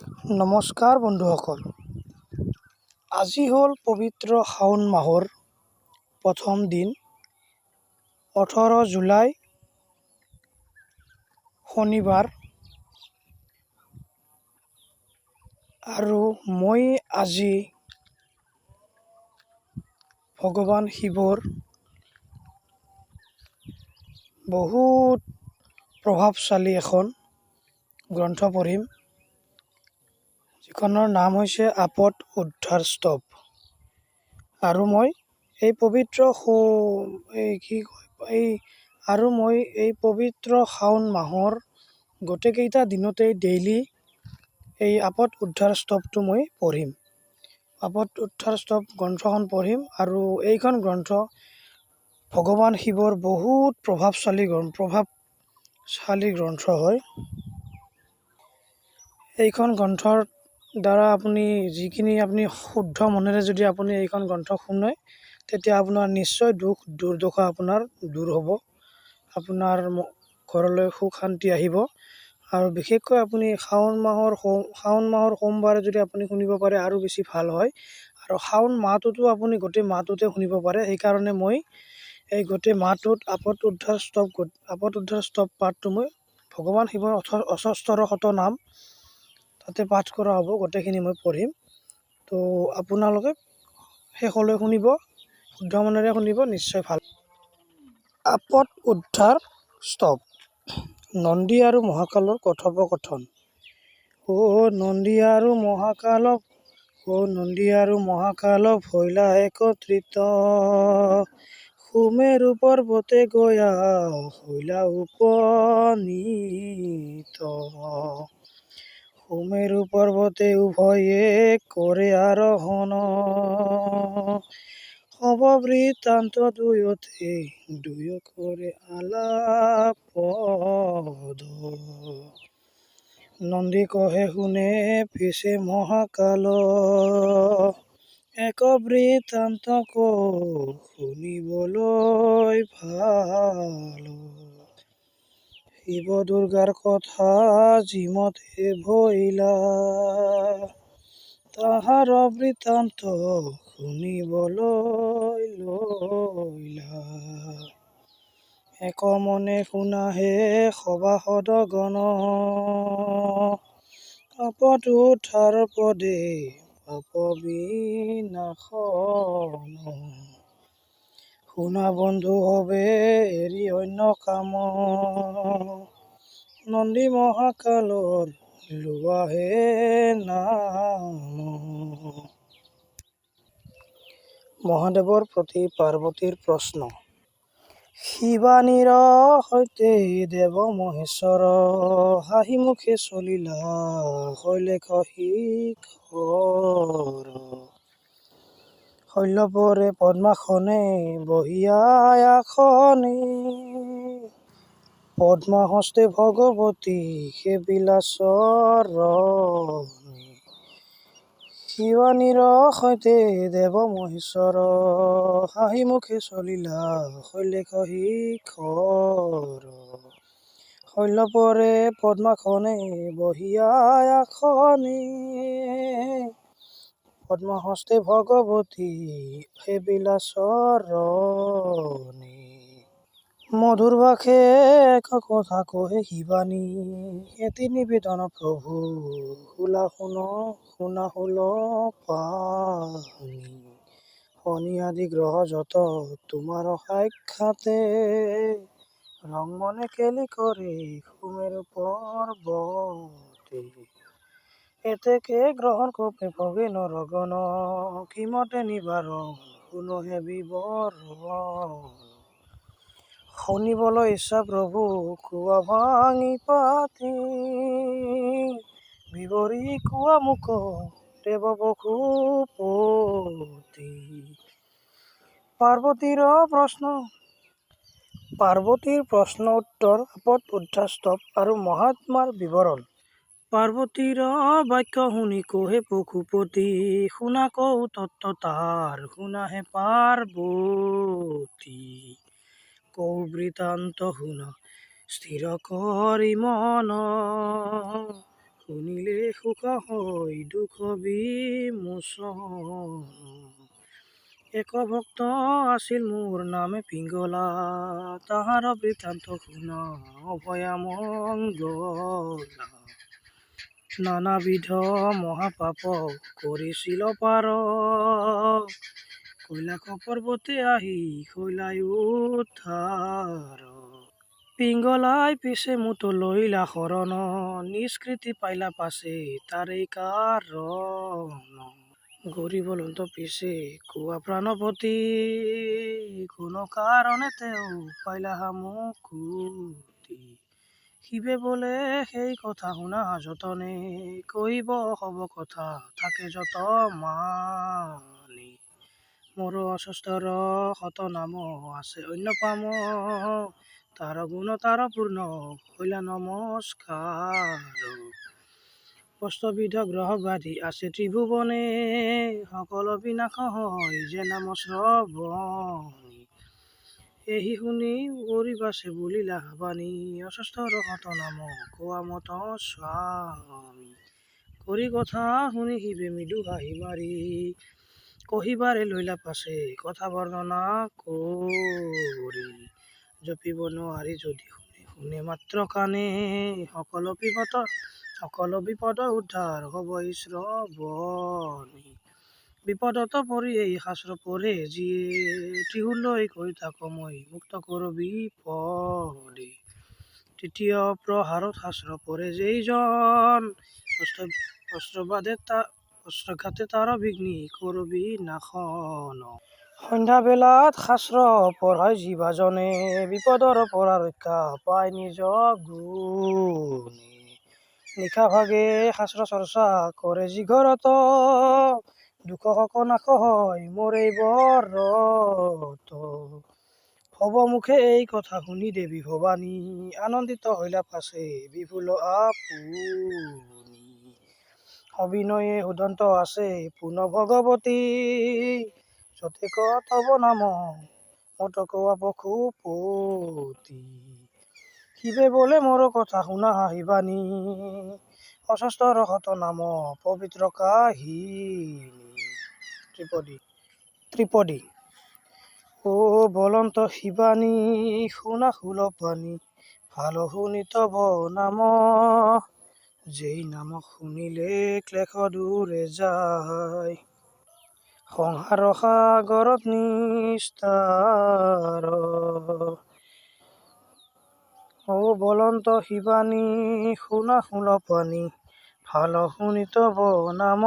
নমস্কাৰ বন্ধুসকল, আজি হ'ল পবিত্ৰ শাওণ মাহৰ প্ৰথম দিন 18 জুলাই শনিবাৰ। আৰু মই আজি ভগৱান শিৱৰ বহুত প্ৰভাৱশালী এখন গ্ৰন্থ পঢ়িম, যিখনৰ নাম হৈছে আপদ উদ্ধাৰ স্তৱ। আৰু মই এই পবিত্ৰ শাওণ মাহৰ গোটেইকেইটা দিনতেই ডেইলি এই আপদ উদ্ধাৰ স্তৱটো মই পঢ়িম। আপদ উদ্ধাৰ স্তৱ গ্ৰন্থখন পঢ়িম। আৰু এইখন গ্ৰন্থ ভগৱান শিৱৰ বহুত প্ৰভাৱশালী গ্ৰন্থ হয়। এইখন গ্ৰন্থৰ দ্বাৰা যিখিনি আপুনি শুদ্ধ মনেৰে যদি আপুনি এইখন গ্ৰন্থ শুনে, তেতিয়া আপোনাৰ নিশ্চয় দুখ দুৰ্দশা আপোনাৰ দূৰ হ'ব, আপোনাৰ ঘৰলৈ সুখ শান্তি আহিব। আৰু বিশেষকৈ আপুনি শাওণ মাহৰ সোমবাৰে যদি আপুনি শুনিব পাৰে আৰু বেছি ভাল হয়। আৰু শাওণ মাহটোতো আপুনি গোটেই মাহটোতে শুনিব পাৰে। সেইকাৰণে মই এই গোটেই মাহটোত আপদ উদ্ধাৰ স্তৱ পাঠটো মই ভগৱান শিৱৰ 68 নাম তাতে পাঠ কৰা হ'ব, গোটেইখিনি মই পঢ়িম। তো আপোনালোকে শেষলৈ শুনিব, শুদ্ধ মনেৰে শুনিব, নিশ্চয় ভাল। আপদ উদ্ধাৰ স্তৱ। নন্দী আৰু মহাকালৰ কথোপকথন। নন্দী আৰু মহাকাল ভৈলা একত্ৰিত, সুমেৰু পৰ্বতে গয়া শৈলা উপনীত। সুমেৰু পৰ্বতে উভয়ে কৰে আৰোহণ, হব বৃত্তান্ত দুয়োতে কৰে আলাপদ। নন্দী কহে শুনে পিছে মহাকাল, এক বৃত্তান্ত শুনিবলৈ ভাল। শিৱ দুৰ্গাৰ কথা যিমতে ভৈলা, তাহাৰ বৃত্তান্ত শুনিবলৈ লৈলা। এক মনে শুনাহে সভাসদ গণ, আপদ উদ্ধাৰ পদে পাপ বিনাশন। শুনা বন্ধু হবে এৰি অন্য কাম, নন্দী মহাকালৰ লোৱাহে নাম। মহাদেৱৰ প্ৰতি পাৰ্বতীৰ প্ৰশ্ন। শিৱানীৰ সৈতে দেৱ মহেশ্বৰ, হাঁহি মুখে চলিলা শৈলেখ শিখৰ। শৈলপৰে পদ্মাসনে বহিয়া আসনে, পদ্মাহস্তে ভগৱতী সেবিলা চৰণে। শিৱানীৰ সৈতে দেৱ মহেশ্বৰ, হাঁহি মুখে চলিলা শৈলেখ শিখৰ। শৈলপৰে পদ্মাসনে বহিয়া আসনে, পদ্মাহস্তে ভগৱতী সেবিলা চৰণে। মধুৰ ভাষে এক কথা কহে শিৱানী, এটি নিবেদন প্ৰভু শুনা শুল পানী। শনি আদি গ্ৰহ যত তোমাৰ সাক্ষাতে, ৰং মনে কেলি কৰে সুমেৰু পৰ্বতে। এতেকে গ্ৰহণ কোপে ভগে নৰগণ, কিমতে নিবাৰণ শুনহে বিৱৰণ। শুনিবলৈ ইচ্ছা প্ৰভু কোৱা ভাঙি পাতি, বিৱৰি কোৱা মোক দেৱ পশুপতি। পাৰ্বতীৰ প্ৰশ্ন উত্তৰ, আপদ উদ্ধাৰ স্তৱ আৰু মহাত্মাৰ বিৱৰণ। পাৰ্বতীৰ বাক্য শুনি কহে পশুপতি, শুনা কওঁ তত্ত্ব তাৰ শুনাহে পাৰ্বতী। কওঁ বৃত্তান্ত শুনা স্থিৰ কৰি মন, শুনিলে সুখ হয় দুখ বিমোচন। এক ভক্ত আছিল মোৰ নামে পিংগলা, তাহাৰ বৃত্তান্ত শুনা অভয়ামঙ্গলা। নানাবিধ মহাপাপ কৰিছিল পাৰ, কৈলাশ পৰ্বতে আহি শৈলাই উদ্ধাৰ। পিংগলাই পিছে মুঠ লৈলা শৰণ, নিষ্কৃতি পাইলা পাছে তাৰেই কাৰণ। গৰিবলন্ত পিছে কোৱা প্ৰাণপতি, কোনো কাৰণে তেওঁ পাইলা মুকুতি। শিৱে বোলে সেই কথা শুনা যতনে, কৈব হব কথা থাকে যত মানি। মোৰ অস্তৰ শত নাম আছে অন্য পাম, তাৰ গুণ তাৰ পূৰ্ণ হৈলা নমস্কাৰ। অষ্টবিধ গ্ৰহ ব্যাধি আছে ত্ৰিভুৱনে, সকলো বিনাশ হয় যে নাম শ্ৰৱণে। এহি শুনি কৰিবাছে বুলিলা বাণী, অস্তৰ শত নাম কোৱা মত স্বামী। কৰি কথা শুনি শিৱে মৃদু হাঁহি মাৰি, কহিবাৰে লৈলা পাছে কথা বৰ্ণনা কৰি। জপিব নোৱাৰি যদি শুনে মাত্ৰ কাণে, সকলো বিপদ উদ্ধাৰ হব এই শ্ৰৱণে। বিপদত পৰি এই শাস্ত্ৰ পঢ়ে যিয়ে, ত্ৰিশূল লৈ কৈ তাক মই মুক্ত কৰো বিপদে। তৃতীয় প্ৰহাৰত শাস্ত্ৰ পঢ়ে যেইজন, অস্ত্ৰঘাতে তাৰ বিঘ্নি কৰো বিনাশন। সন্ধ্যা বেলাত শাস্ত্ৰ পঢ়াই যিবাজনে, বিপদৰ পৰা ৰক্ষা পায় নিজ গুণে। নিশা ভাগে শাস্ত্ৰ চৰ্চা কৰে যি ঘৰত, দুখ শোক নাশ হয় মোৰ এই বৰত। ভৱ মুখে এই কথা শুনি দেৱী ভৱানী, আনন্দিত হৈলা পাছে বিপুল আপুনি। সবিনয়ে উদন্ত আছে পুন ভগৱতী, যতে তব নাম মত কোৱা পশুপতি। শিৱে বোলে মোৰ কথা শুনা হাঁহিবানী, অস্তৰ শত নাম পবিত্ৰ কাহিনী। ত্ৰিপদী। ও বলন্ত শিৱানী শুনা সুলপানী, ভাল শুনি তব নাম, যেই নাম শুনিলে ক্লেশ দূৰে যায়। সংসাৰ সাগৰত নিস্তাৰ, ও বলন্ত শিৱানী শুনা সুলপানী, ভাল শুনি তব নাম,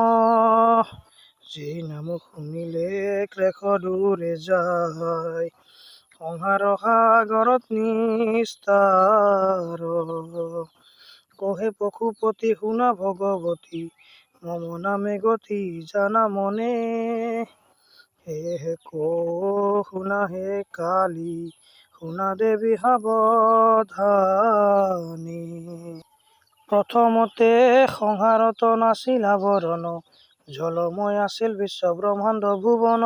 যেই নাম শুনিলে ক্লেশ দূৰে যায়। সংসাৰ সাগৰত নিস্তাৰ, কহে পশুপতি শুনা ভগৱতী, মম নামে গতি জানা মনে। হে শুনা হে কালী, শুনা দেৱী সাৱধানে। প্ৰথমতে সংসাৰত নাছিল আৱৰণ, জলময় আছিল বিশ্ব ব্ৰহ্মাণ্ড ভুৱন।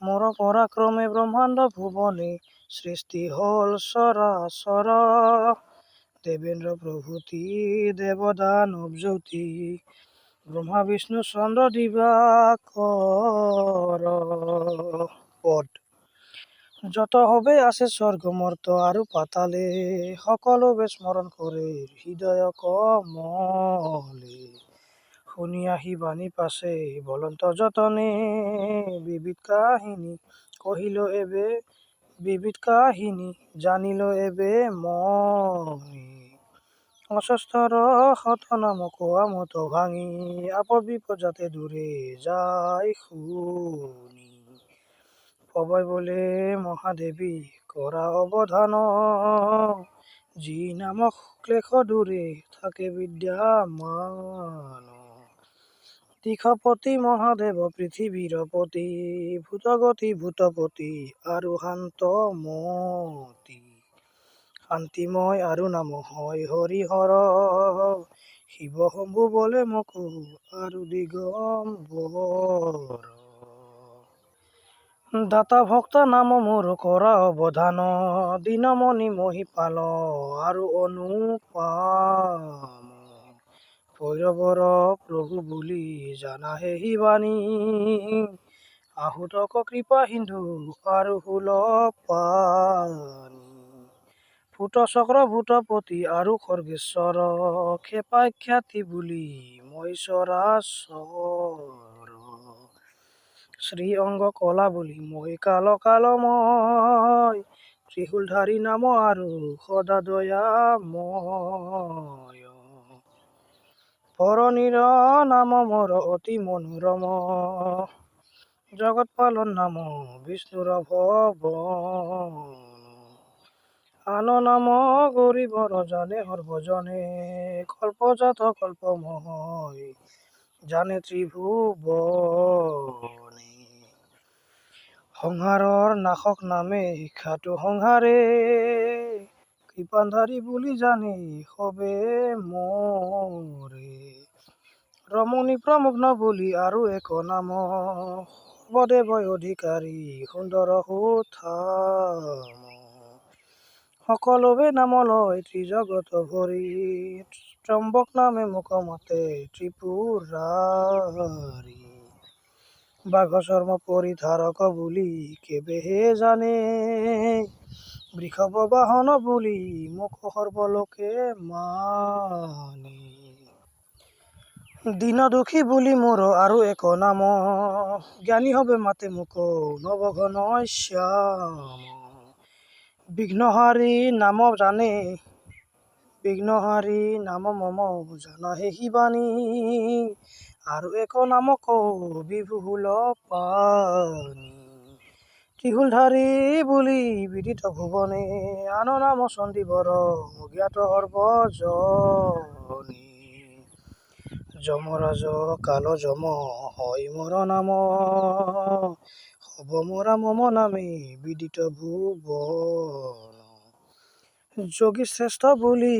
মোৰ পৰাক্ৰমে ব্ৰহ্মাণ্ড ভুৱনে, সৃষ্টি হল চৰাচৰ। দেৱেন্দ্ৰ প্ৰভূতি দেৱ দানৱ জ্যোতি, ব্ৰহ্মা বিষ্ণু চন্দ্ৰ দিবাকৰ। পদ। যত সবে আছে স্বৰ্গ মৰ্ত আৰু পাতালে, সকলো স্মৰণ কৰে হৃদয় কমলে। শুনি আহি বাণী পাছে বলন্ত যতনে, বিবিধ কাহিনী কহিল এবে জানিল এবে মনে। অস্তৰ শত নাম কোৱা মত ভাঙি, আপদ বিপদ যাতে দূৰে যায় শুনি। পবই বোলে মহাদেৱী কৰা অৱধান, যি নাম ক্লেশ দূৰে থাকে বিদ্যামান। দিশপতি মহাদেৱ পৃথিৱীৰ পতি, ভূতগতি ভূতপতি আৰু শান্তমতি। শান্তিময় আৰু নাম হয় হৰিহৰ, শিৱ শম্ভু বোলে মোকো আৰু দিগম্বৰ। দাতা ভক্তা নাম মোৰ কৰা অৱধান, দীনমণি মহিপাল আৰু অনুপম। ভৈৰৱৰ প্ৰভু বুলি জানা সেই বাণী, আহুতক কৃপা সিন্ধু আৰু সুলভ পানী। ভূত চক্ৰ ভূতপতি আৰু খৰ্গেশ্বৰ, খেপাই খ্যাতি বুলি মই চৰাচৰ। শ্ৰী অংগ কলা বুলি মই কালময়, ত্ৰিশূলধাৰী নাম আৰু সদা দয়াময়। ভৰণীৰ নাম মোৰ অতি মনোৰম, জগত পালন নাম বিষ্ণুৰ ভৱন। আন নাম গৰিবৰ জানে সৰ্বজনে, কল্পজাত কল্পময় জানে ত্ৰিভুৱনে। সংহাৰৰ নাশক নামে শিক্ষাটো সংহাৰে, কৃপাধাৰী বুলি জানে সবে মোৰে। ৰমণী প্ৰমগ্ন বুলি আৰু এক নাম, সৰ্বদেৱই অধিকাৰী সুন্দৰ সুঠাম। সকলোৱে নাম লয় ত্ৰিজগত ভৰি, ত্ৰম্বক নামে মোক মাতে ত্ৰিপুৰাৰী। বাঘ চৰ্ম পৰিধাৰক বুলি কেবেহে জানে, বৃষভ বাহন বুলি মোক সৰ্বলোকে মানে। দীন দুখী বুলি মোৰ আৰু এক নাম, জ্ঞানী হবে মাতে মোক নৱঘনশ্যাম। বিঘ্নহাৰী নাম জানে, বিঘ্নহাৰী নাম মম জানা সেই বাণী, আৰু এক নাম কওঁ বিভু সুলপানী। ত্ৰিশূলধাৰী বুলি বিদিত ভুৱনে, আন নাম চণ্ডীবৰ জ্ঞাত সৰ্বজনে। যমৰাজ কাল যম হয় মোৰ নাম, হব মোৰ মম নামে বিদিত ভুৱন। যোগী শ্ৰেষ্ঠ বুলি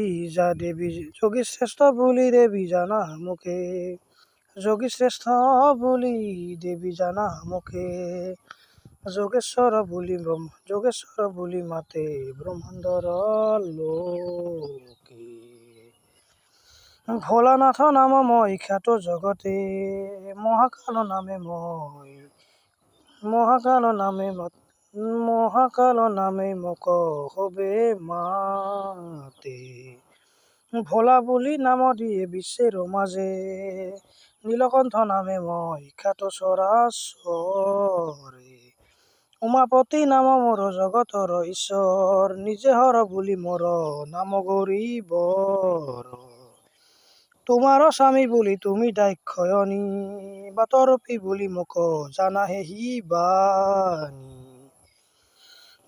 দেৱী জানা মোকে, যোগী শ্ৰেষ্ঠ বুলি দেৱী জানা মোকে। যোগেশ্বৰ বুলি মাতে ব্ৰহ্মাণ্ডৰ লোকে। ভোলানাথ নাম মই খ্যাত জগতে, মহাকাল নামে মোক সবে মাতে। ভোলা বুলি নাম দিয়ে বিশ্বেৰ মাজে, নীলকণ্ঠ নামে মই খ্যাত চৰাচৰে। উমাপতি নাম মোৰ জগতৰ ঈশ্বৰ, নিজে হৰ বুলি মোৰ নাম গৰিবৰ। তোমাৰ স্বামী বুলি তুমি দাক্ষয়ণী, বাটৰূপী বুলি মোক জানা সেই বাণী।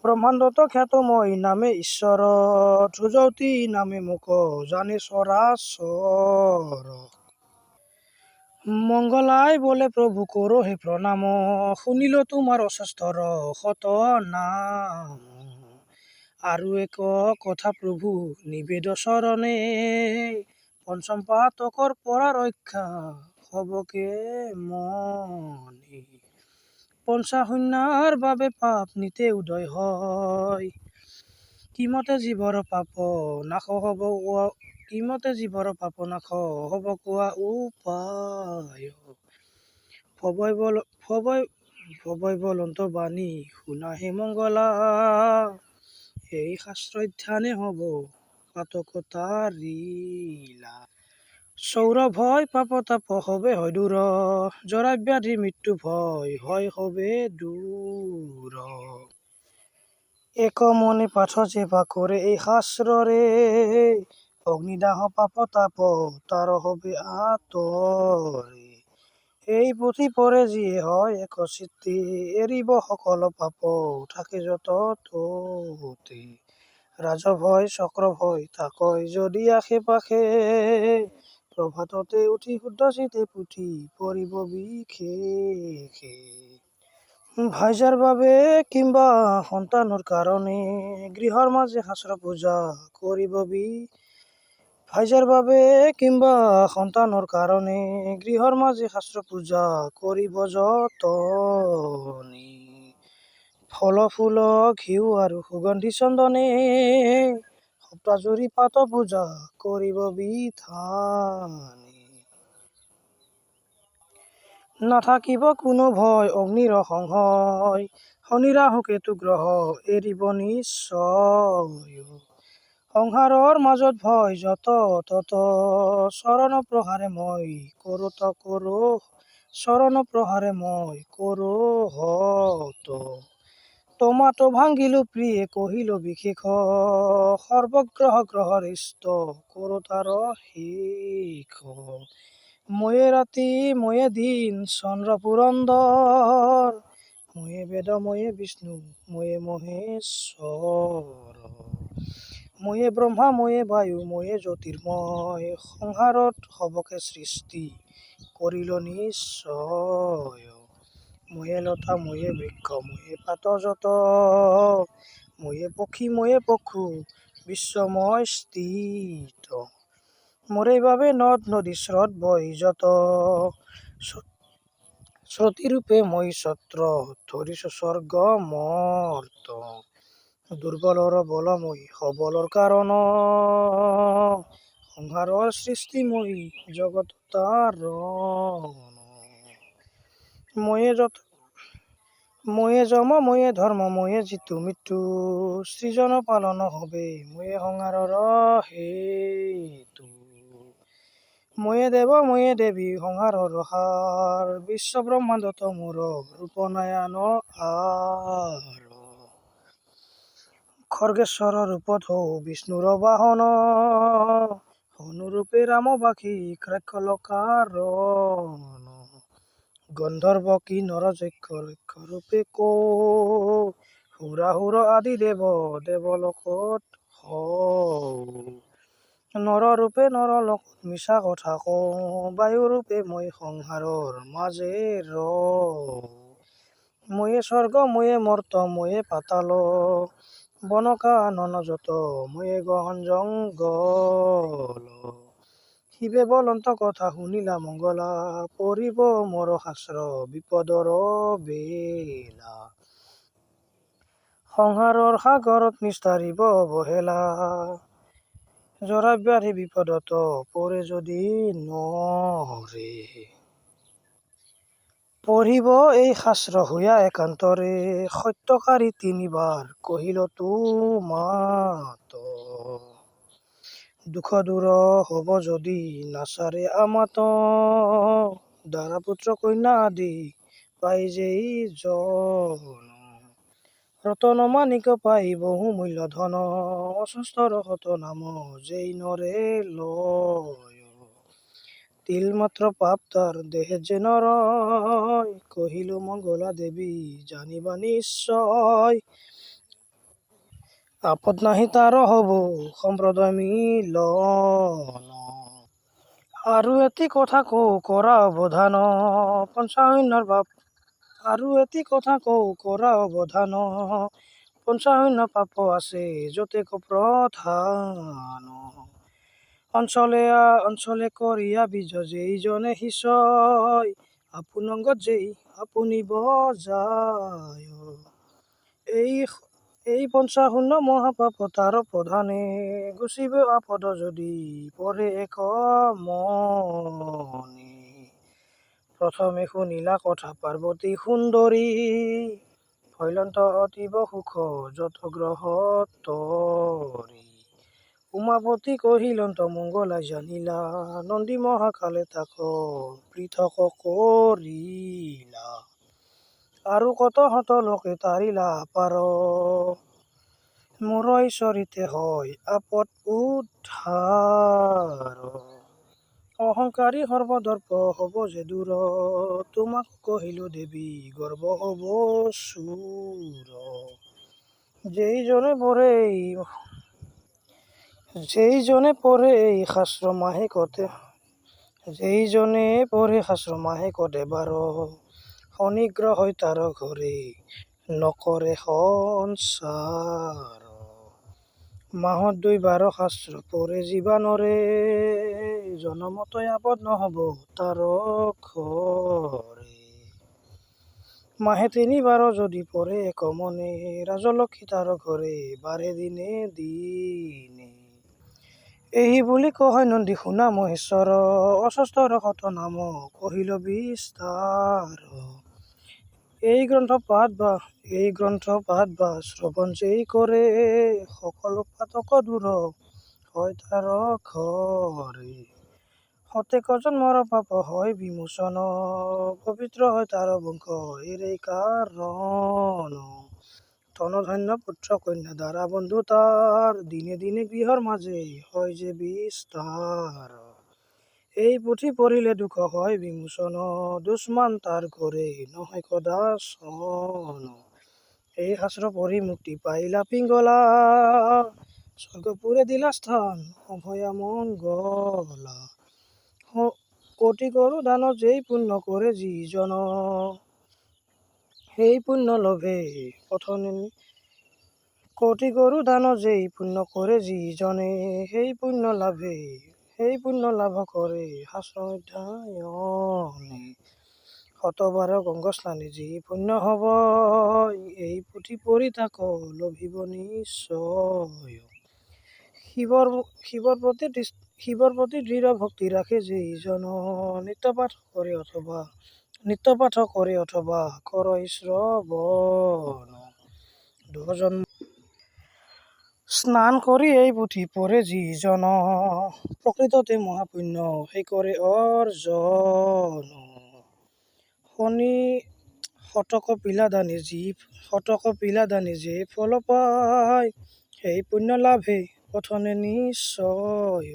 ব্ৰহ্মাণ্ডত খ্যাত মই নামে ঈশ্বৰ, ধ্ৰুজৱতী নামে মোক জানে চৰাচৰ। মংগলাই বোলে প্ৰভু কৰো হে প্ৰণাম, শুনিলো তোমাৰ অশেষ্ঠৰ শত নাম। আৰু এক কথা প্ৰভু নিবেদ চৰণে, পঞ্চম পাতকৰ পৰা ৰক্ষা হবকে মনে। পঞ্চাশূন্যাৰ বাবে পাপ নিতে উদয় হয়, কিমতে জীৱৰ পাপ নাশ হব কোৱা উপায়। ভৱই বলন্ত বাণী শুনা হে মংগলা, এই শাস্ত্ৰধ্যানে হব পাতকতাৰিলা। চৌৰ ভয় পাপ তাপ হবে হয় দূৰ, জৰা ব্যাধি মৃত্যু ভয় হয় হবে দূৰ। এক মনে পাঠ যে বা কৰে এই শাস্ত্ৰৰে, অগ্নিদাহ পাপ তাপ তাৰ হবে আঁতৰে। এই পুথি পঢ়ে যিয়ে হয় এক চিত্তে, এৰিব সকলো পাপ থাকে যত ততে। ৰাজভয় চক্ৰ ভয় তাকৈ যদি আশে পাশে, প্ৰভাততে উঠি শুদ্ধ চিত্তে পুথি পঢ়িব বিশেষে। ভাইজাৰ বাবে কিম্বা সন্তানৰ কাৰণে, গৃহৰ মাজে শাস্ত্ৰ পূজা কৰিব ভাইজাৰ বাবে কিম্বা সন্তানৰ কাৰণে, গৃহৰ মাজে শাস্ত্ৰ পূজা কৰিব যতনে। ফল ফুল ঘিউ আৰু সুগন্ধি চন্দনে, সপ্তাহ জুৰি পাত পূজা কৰিব বিধানে। নাথাকিব কোনো ভয় অগ্নিৰ সংশয়, শনি ৰাহু কেতু গ্ৰহ এৰিব নিশ্চয়। সংসাৰৰ মাজত ভয় যত তত, চৰণ প্ৰহাৰে মই কৰোঁ চৰণ প্ৰহাৰে মই কৰোঁ হত। টমাটো ভাঙিলো প্ৰিয়ে কহিলো বিশেষ, সৰ্বগ্ৰহ গ্ৰহৰ ইষ্ট কৰোঁ তাৰ শেষ। ময়ে ৰাতি ময়ে দিন চন্দ্ৰ পুৰন্দৰ, ময়ে বেদ ময়ে বিষ্ণু ময়ে মহেশ্বৰ। ময়ে ব্ৰহ্মা ময়ে বায়ু ময়ে জ্যোতিৰ্ময়, সংসাৰত সবকে সৃষ্টি কৰিলো নিশ্চয়। ময়ে লতা ময়ে বৃক্ষ ময়ে পাত যত, ময়ে পক্ষী ময়ে পশু বিশ্বময় স্থিত। মোৰে বাবে নদ নদী স্ৰোত বৈ যত, শ্ৰুতিৰূপে মই ছত্ৰ ধৰিছো স্বৰ্গ মৰ্ত। দুৰ্বলৰ বল মই সবলৰ কাৰণ, সংসাৰৰ সৃষ্টি মই জগত তাৰণ। ময়ে যম ময়ে ধৰ্ম ময়ে জিতু মৃত্যু, সৃজন পালন হবে ময়ে সংসাৰৰ হেতু। ময়ে দেৱ ময়ে দেৱী সংসাৰৰ সাৰ, বিশ্ব ব্ৰহ্মাণ্ডত মোৰ ৰূপনাৰায়ণ আৰ। খৰ্গেশ্বৰ ৰূপত হও বিষ্ণুৰ বাহন, অনুৰূপে ৰাম বাসী কাৰণ। গন্ধৰ্ব কিন্নৰ যক্ষ লক্ষ ৰূপে কওঁ, সুৰাসুৰ আদি দেৱলোকত হওঁ। নৰ ৰূপে নৰ লোকত মিছা কথা কওঁ, বায়ু ৰূপে মই সংসাৰৰ মাজে ৰওঁ। ময়ে স্বৰ্গ ময়ে মৰ্ত ময়ে পাতাল, বন কানন যত ময়ে গহন জংগল। শিৱে বলন্ত কথা শুনিলা মংগলা, পৰিব মোৰ শাস্ত্ৰ বিপদৰ বেলা। সংসাৰৰ সাগৰত নিস্তাৰিব অৱহেলা, জৰা ব্যাধি বিপদত পৰে যদি নৰে। পঢ়িব এই শাস্ত্ৰ হৈয়া একান্তৰে, সত্যকাৰী তিনিবাৰ কহিল তোমাত। দুখ দূৰ হব যদি নাচাৰে আমাত, দ্বাৰা পুত্ৰ কন্যা আদি পাই যেই জন। ৰতন মাণিক পাই বহু মূল্য ধন, অস্তৰ শত নাম যেই নৰে লয়। তিল মাত্ৰ পাপ তাৰ দেহে যে নৰয়, কহিলো মংগলা দেৱী জানিবা নিশ্চয়। আপদ নাহি তাৰ হব সম্প্ৰদায় মিলন, আৰু এটি কথা কওঁ কৰা অৱধান, পঞ্চাশূন্যৰ পাপ আৰু এটি কথা কওঁ কৰা অৱধান, পঞ্চাশূন্য পাপ আছে যতে প্ৰধান। অঞ্চলে কৰিয়া বীজ যেইজনে সিঁচয়, আপোনংগত যেই আপোনিব যায়। এই পঞ্চাশূন্য মহাপাপ তাৰ প্ৰধানে, গুচিব আপদ যদি পৰে এক মনে। প্ৰথমে শুনিলা কথা পাৰ্বতী সুন্দৰী, ভৈলন্ত অতীব সুখ যত গ্ৰহ তৰি। উমাপতি কহিলন্ত মংগলাই জানিলা, নন্দী মহাকালে তাক পৃথক কৰিলা। আৰু কত হত লোকে তাৰিলা পাৰ, মোৰ ঈশ্বৰীতে হয় আপদ উদ্ধাৰ। অহংকাৰী সৰ্বদৰ্প হব যে দূৰ, তোমাক কহিলো দেৱী গৰ্ব হব চূৰ। যেইজনে পঢ়ে এই শাস্ত্ৰ মাহেকত এবাৰ, শনি গ্ৰহই তাৰ ঘৰে নকৰে সঞ্চাৰ। মাহত 2 বাৰ শাস্ত্ৰ পঢ়ে জীৱানৰে, জনমতে আপদ নহব তাৰ ঘৰে। মাহে 3 বাৰ যদি পঢ়ে এক মনে, ৰাজলক্ষ্মী তাৰ ঘৰে বাঢ়ে দিনে দিনে। ଏହି বুলি কয় নন্দী শুনা মহেশ্বৰ, অস্বস্তৰ শত নাম কহিল বিস্তাৰ। এই গ্ৰন্থ পাঠ বা শ্ৰৱণ যেই কৰে, সকলো পাতক দূৰ হয় তাৰ ঘৰে। প্ৰত্যেক জন্মৰ পাপ হয় বিমোচন, পবিত্ৰ হয় তাৰ বংশ এৰে কাৰণ। ধন ধন্য পুত্ৰ কন্যা দ্বাৰা বন্ধু তাৰ, দিনে দিনে গৃহৰ মাজে হয় যে বিস্তাৰ। এই পুথি পঢ়িলে দুখ হয় বিমোচন, দুষ্মান তাৰ কৰে নহয় কদাচন। এই শাস্ত্ৰ পঢ়ি মুক্তি পাইলা পিংগলা, স্বৰ্গপুৰে দিলা স্থান অভয়া মংগলা। কোটি কৰো দান যেই পুণ্য কৰে যিজন, সেই পুণ্য লভে পথনে। কোটি কৰো দান যেই পুণ্য কৰে যিজনে, সেই পুণ্য লাভ কৰে শাস্ত্ৰ অধ্যয়নে। শতবাৰ গংগা স্নানে যি পুণ্য হব, এই পুথি পঢ়ি তাক লভিব নিশ্চয়। শিৱৰ প্ৰতি দৃঢ় ভক্তি ৰাখে যেইজন, নিত্য পাঠ কৰে অথবা কৰই শ্ৰৱণ। স্নান কৰি এই পুথি পঢ়ে যিজন, প্ৰকৃততে মহাপুণ্য সেই কৰে অৰ্জন। শতক পিলা দানি যে ফল পায়, সেই পুণ্য লাভে পথনে নিশ্চয়।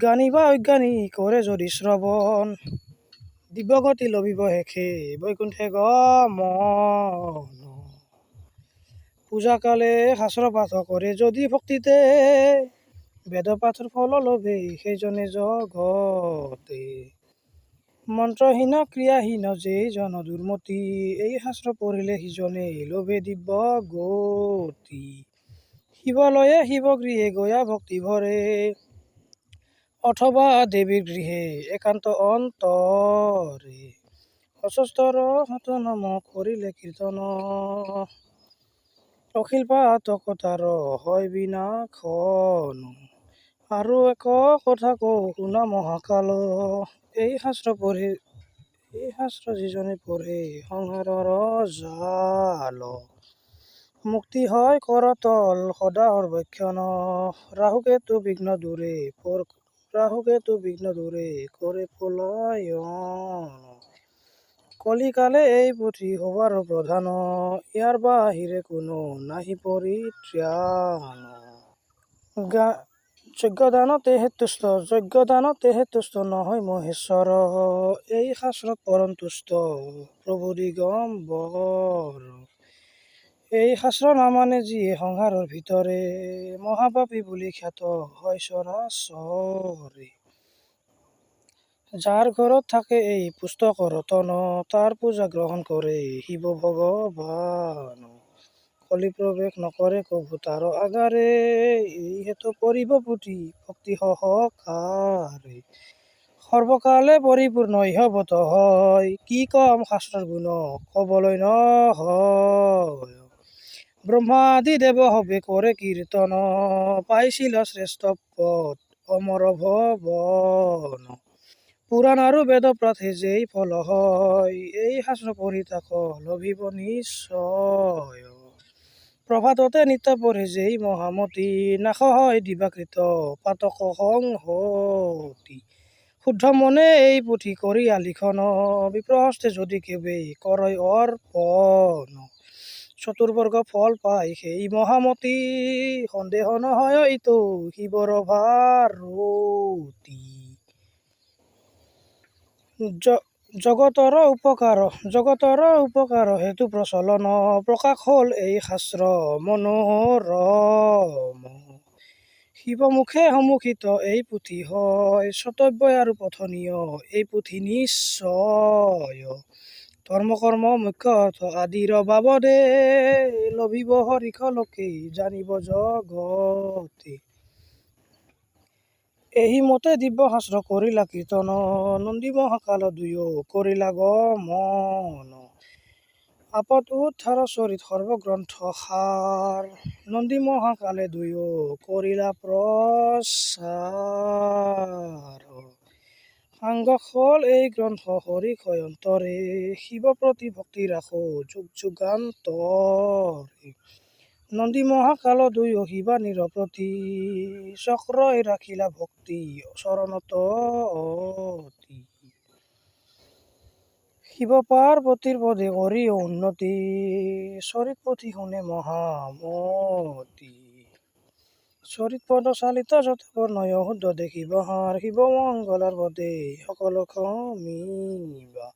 জ্ঞানী বা অজ্ঞানী কৰে যদি শ্ৰৱণ, দিব্যগতি লভিব শেষে বৈকুণ্ঠে গমন। পূজা কালে শাস্ত্ৰ পাঠ কৰে যদি ভক্তিতে, বেদ পাঠৰ ফল লভে সেইজনে জগতে। মন্ত্ৰহীন ক্ৰিয়াহীন যেইজন দুৰ্মতি, এই শাস্ত্ৰ পঢ়িলে সিজনে লভে দিব্য গতি। শিৱলয়ে শিৱগৃহে গয়া ভক্তি ভৰে, অথবা দেৱীৰ গৃহে একান্ত অন্তৰে। অস্বস্তৰ শত নাম কৰিলে কীৰ্তন, অখিল পাতক তাৰ হয় বিনাশন। আৰু এক কথা কওঁ শুনা মহাকাল, এই শাস্ত্ৰ যিজনে পঢ়ে সংসাৰৰ জাল। মুক্তি হয় কৰতল সদা সৰ্বক্ষণ, ৰাহুকেতু বিঘ্ন দূৰে কৰে পলায়ন। কলিকালে এই পুথি সবাৰ প্ৰধান, ইয়াৰ বাহিৰে কোনো নাহি পৰিত্ৰাণ। যজ্ঞদানতেহে তুষ্ট নহয় মহেশ্বৰ, এই শাস্ত্ৰত পৰম তুষ্ট প্ৰভু দিগম্বৰ। এই শাস্ত্ৰ নামানে যিয়ে সংসাৰৰ ভিতৰে, মহাপাপী বুলি খ্যাত হয় চৰাচৰে। যাৰ ঘৰত থাকে এই পুস্তক ৰতন, তাৰ পূজা গ্ৰহণ কৰে শিৱ ভগৱান। কলি প্ৰৱেশ নকৰে কভু তাৰ আগাৰে, এই হেতু পঢ়িব পুথি ভক্তি সহকাৰে। সৰ্বকালে পৰিপূৰ্ণ ইহবত হয়, কি কম শাস্ত্ৰৰ গুণ কবলৈ নহয়। ব্ৰহ্মা আদি দেৱ হবে কৰে কীৰ্তন, পাইছিল শ্ৰেষ্ঠ পদ অমৰ ভৱন। পুৰাণ আৰু বেদ পাঠে যেই ফল হয়, এই শাস্ত্ৰ পঢ়ি তাক লভিব নিশ্চয়। প্ৰভাততে নিত্য পঢ়ে যেই মহামতি, নাশ হয় দিবাকৃত পাতক সংহতি। শুদ্ধ মনে এই পুথি কৰি আলিখন, বিপ্ৰহস্তে যদি কেবেই কৰয় অৰ্পণ। চতুৰ্বৰ্গ ফল পাই সেই মহামতি, সন্দেহ নহয় এইটো শিৱৰ ভাৰতি। জগতৰ উপকাৰ হেতু প্ৰচলন, প্ৰকাশ হ'ল এই শাস্ত্ৰ মনোৰম। শিৱমুখে সন্মুখিত এই পুথি হয়, শ্ৰোতব্য আৰু পঠনীয় এই পুথি নিশ্চয়। ধৰ্ম কৰ্ম মুখ্য অৰ্থ আদিৰ বাবদে, লভিব হৰিষ লোকে জানিব জগতে। এই মতে দিব্য শাস্ত্ৰ কৰিলা কীৰ্তন, নন্দী মহাকাল দুয়ো কৰিলা গমন। আপদ উদ্ধাৰ চৰিত সৰ্বগ্ৰন্থ সাৰ নন্দী মহাকালে দুয়ো কৰিলা প্ৰচাৰ। সাংগ হ'ল এই গ্ৰন্থ হৰি অন্তৰে শিৱ প্ৰতি ভক্তি ৰাখো যুগ যুগান্তৰে। নন্দী মহাকাল দুয়ো শিৱা নিৰপতি চক্ৰই ৰাখিলা ভক্তি চৰণত অতি। শিৱ পাৰ্বতীৰ পদে কৰি উন্নতি চৰিত পুথি শুনে মহামতি। চৰিত পদ চালিত যতবৰ নয় শুদ্ধ দেখিবাহাৰ শিৱ মংগলাৰ পদে সকলো ক্ষমিবা।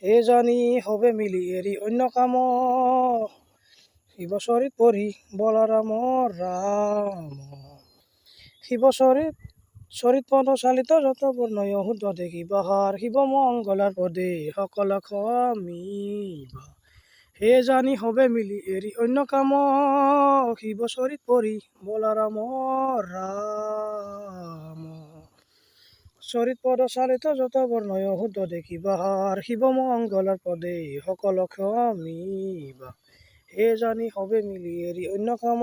হে জানি হবে মিলি এৰি অন্য কাম শিৱ চৰিত পঢ়ি বলাৰাম ৰাম। শিৱ চৰিত পদ চালিত যতবৰ নয় শুদ্ধ দেখিবাহাৰ শিৱ মংগলাৰ পদে সকলো ক্ষমিবা। হে জানি হবে মিলি এৰি অন্য কাম শিৱ চৰিত পঢ়ি বলাৰাম ৰাম। চৰিত পদ চালিত যতবৰ নয় শুদ্ধ দেখিবাহাৰ শিৱ মংগলাৰ পদে সকলো ক্ষমিবা। হে জানি হবে মিলি এৰি অন্য কাম